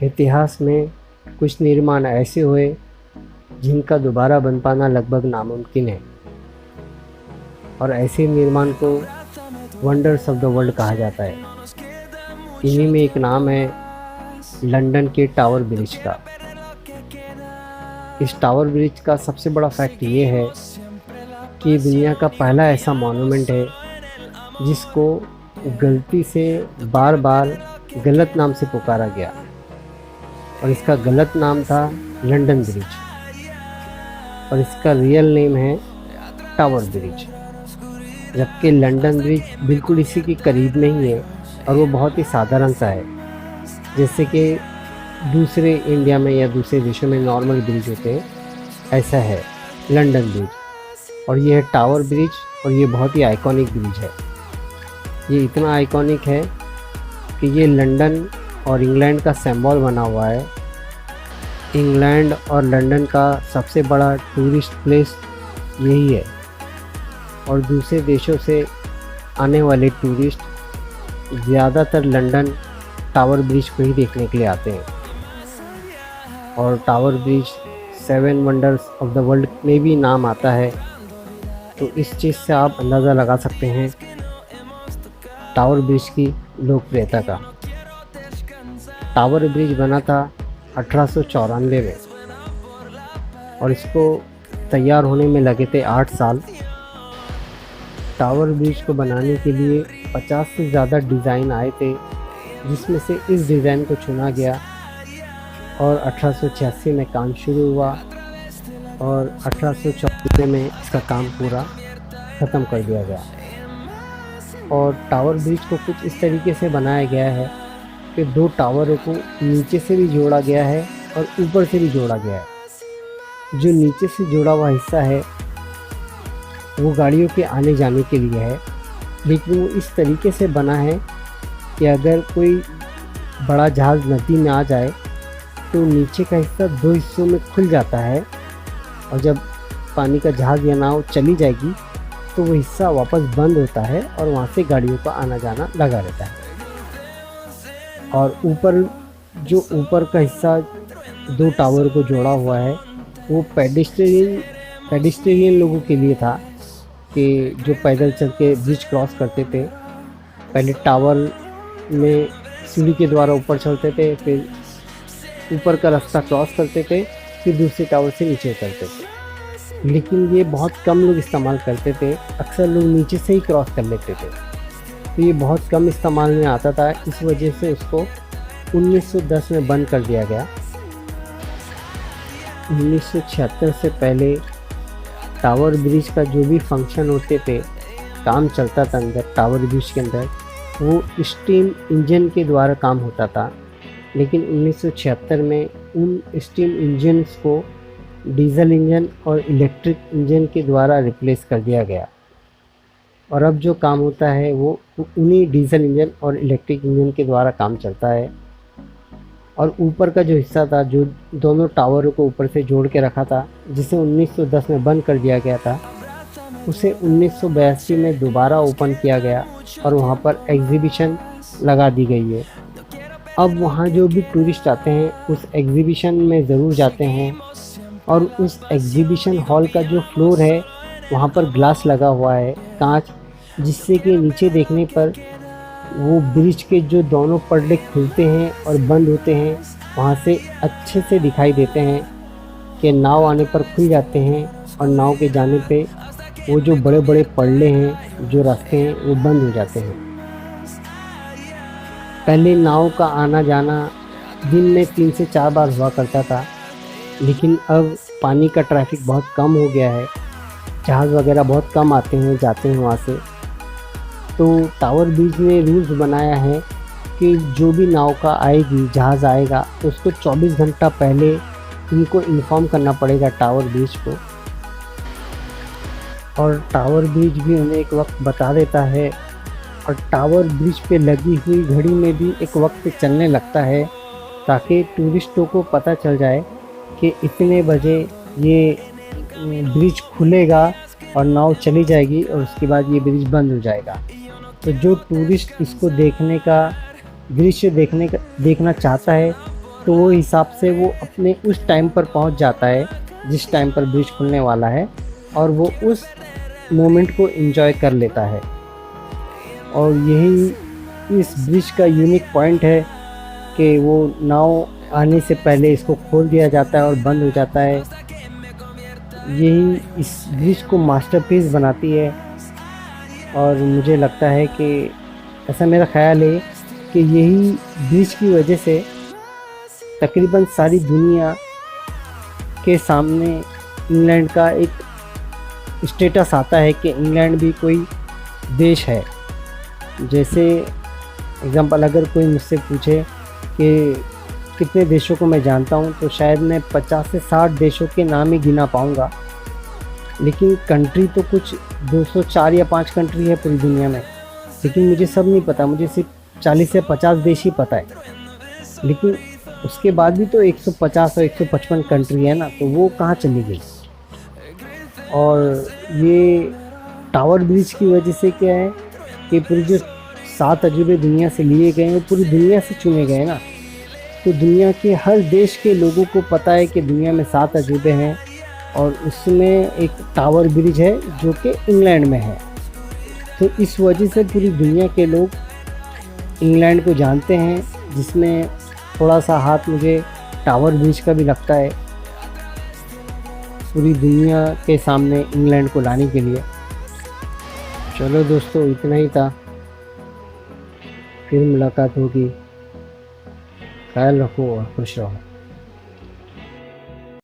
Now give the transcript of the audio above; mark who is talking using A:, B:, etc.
A: इतिहास में कुछ निर्माण ऐसे हुए जिनका दोबारा बन पाना लगभग नामुमकिन है, और ऐसे निर्माण को वंडर्स ऑफ द वर्ल्ड कहा जाता है। इन्हीं में एक नाम है लंदन के टावर ब्रिज का। इस टावर ब्रिज का सबसे बड़ा फैक्ट ये है कि दुनिया का पहला ऐसा मॉन्यूमेंट है जिसको गलती से बार बार गलत नाम से पुकारा गया, और इसका गलत नाम था लंदन ब्रिज, और इसका रियल नेम है टावर ब्रिज। जबकि लंदन ब्रिज बिल्कुल इसी के करीब नहीं है, और वो बहुत ही साधारण सा है, जैसे कि दूसरे इंडिया में या दूसरे देशों में नॉर्मल ब्रिज होते हैं, ऐसा है लंदन ब्रिज। और ये है टावर ब्रिज, और ये बहुत ही आइकॉनिक ब्रिज है। ये इतना आइकॉनिक है कि ये लंदन और इंग्लैंड का सिंबल बना हुआ है। इंग्लैंड और लंदन का सबसे बड़ा टूरिस्ट प्लेस यही है, और दूसरे देशों से आने वाले टूरिस्ट ज़्यादातर लंदन टावर ब्रिज को ही देखने के लिए आते हैं। और tower bridge 7 wonders of the world में भी नाम आता है, तो इस चीज़ से आप अंदाज़ा लगा सकते हैं टावर ब्रिज की लोकप्रियता का। टावर ब्रिज बना था 1894 में, और इसको तैयार होने में लगे थे 8 साल। टावर ब्रिज को बनाने के लिए 50 से ज़्यादा डिज़ाइन आए थे, जिसमें से इस डिज़ाइन को चुना गया, और 1886 में काम शुरू हुआ, और 1894 में इसका काम पूरा ख़त्म कर दिया गया। और टावर ब्रिज को कुछ इस तरीके से बनाया गया है कि 2 टावरों को नीचे से भी जोड़ा गया है और ऊपर से भी जोड़ा गया है। जो नीचे से जोड़ा हुआ हिस्सा है वो गाड़ियों के आने जाने के लिए है, लेकिन वो इस तरीके से बना है कि अगर कोई बड़ा जहाज़ नदी में आ जाए तो नीचे का हिस्सा 2 हिस्सों में खुल जाता है, और जब पानी का जहाज़ या नाव चली जाएगी तो वो हिस्सा वापस बंद होता है, और वहाँ से गाड़ियों का आना जाना लगा रहता है। और ऊपर का हिस्सा 2 टावर को जोड़ा हुआ है, वो पेडिस्ट्रियन लोगों के लिए था, कि जो पैदल चल के ब्रिज क्रॉस करते थे। पहले टावर में सीढ़ी के द्वारा ऊपर चलते थे, फिर ऊपर का रास्ता क्रॉस करते थे, फिर दूसरे टावर से नीचे उतरते थे। लेकिन ये बहुत कम लोग इस्तेमाल करते थे, अक्सर लोग नीचे से ही क्रॉस कर लेते थे, तो ये बहुत कम इस्तेमाल में आता था। इस वजह से उसको 1910 में बंद कर दिया गया। 1976 से पहले टावर ब्रिज का जो भी फंक्शन होते थे, काम चलता था अंदर टावर ब्रिज के अंदर, वो स्टीम इंजन के द्वारा काम होता था। लेकिन 1976 में उन स्टीम इंजन्स को डीजल इंजन और इलेक्ट्रिक इंजन के द्वारा रिप्लेस कर दिया गया, और अब जो काम होता है वो उन्हीं डीजल इंजन और इलेक्ट्रिक इंजन के द्वारा काम चलता है। और ऊपर का जो हिस्सा था, जो दोनों टावरों को ऊपर से जोड़ के रखा था, जिसे 1910 में बंद कर दिया गया था, उसे 1982 में दोबारा ओपन किया गया, और वहाँ पर एग्जीबिशन लगा दी गई है। अब वहाँ जो भी टूरिस्ट आते हैं उस एग्जीबिशन में ज़रूर जाते हैं, और उस एग्जीबिशन हॉल का जो फ्लोर है वहाँ पर ग्लास लगा हुआ है, कांच, जिससे कि नीचे देखने पर वो ब्रिज के जो दोनों पड़ले खुलते हैं और बंद होते हैं, वहाँ से अच्छे से दिखाई देते हैं कि नाव आने पर खुल जाते हैं, और नाव के जाने पे वो जो बड़े बड़े पड़ले हैं, जो रास्ते हैं, वो बंद हो जाते हैं। पहले नाव का आना जाना दिन में 3 से 4 बार हुआ करता था, लेकिन अब पानी का ट्रैफिक बहुत कम हो गया है, जहाज़ वगैरह बहुत कम आते हैं जाते हैं वहाँ से। तो टावर ब्रिज ने रूल्स बनाया है कि जो भी नाव का आएगी, जहाज़ आएगा, तो उसको 24 घंटा पहले उनको इन्फॉर्म करना पड़ेगा टावर ब्रिज को, और टावर ब्रिज भी उन्हें एक वक्त बता देता है। और टावर ब्रिज पे लगी हुई घड़ी में भी एक वक्त चलने लगता है, ताकि टूरिस्टों को पता चल जाए कि इतने बजे ये ब्रिज खुलेगा और नाव चली जाएगी, और उसके बाद ये ब्रिज बंद हो जाएगा। तो जो टूरिस्ट इसको देखने का दृश्य देखना चाहता है, तो वो हिसाब से वो अपने उस टाइम पर पहुंच जाता है जिस टाइम पर ब्रिज खुलने वाला है, और वो उस मोमेंट को एंजॉय कर लेता है। और यही इस ब्रिज का यूनिक पॉइंट है कि वो नाव आने से पहले इसको खोल दिया जाता है और बंद हो जाता है। यही इस ब्रिज को मास्टरपीस बनाती है। और मुझे लगता है कि ऐसा मेरा ख्याल है कि यही ब्रिज की वजह से तकरीबन सारी दुनिया के सामने इंग्लैंड का एक स्टेटस आता है कि इंग्लैंड भी कोई देश है। जैसे एग्जांपल, अगर कोई मुझसे पूछे कि कितने देशों को मैं जानता हूँ, तो शायद मैं 50 से 60 देशों के नाम ही गिना पाऊँगा। लेकिन कंट्री तो कुछ 204 या 5 कंट्री है पूरी दुनिया में, लेकिन मुझे सब नहीं पता। मुझे सिर्फ 40 से 50 देश ही पता है। लेकिन उसके बाद भी तो 150 और 155 कंट्री है ना, तो वो कहाँ चली गई। और ये टावर ब्रिज की वजह से क्या है कि पूरी जो 7 अजूबे दुनिया से लिए गए हैं, वो पूरी दुनिया से चुने गए ना। तो दुनिया के हर देश के लोगों को पता है कि दुनिया में 7 अजूबे हैं, और उसमें एक टावर ब्रिज है जो कि इंग्लैंड में है। तो इस वजह से पूरी दुनिया के लोग इंग्लैंड को जानते हैं, जिसमें थोड़ा सा हाथ मुझे टावर ब्रिज का भी लगता है पूरी दुनिया के सामने इंग्लैंड को लाने के लिए। चलो दोस्तों, इतना ही था। फिर मुलाकात होगी। ख्याल रखो और खुश रहो।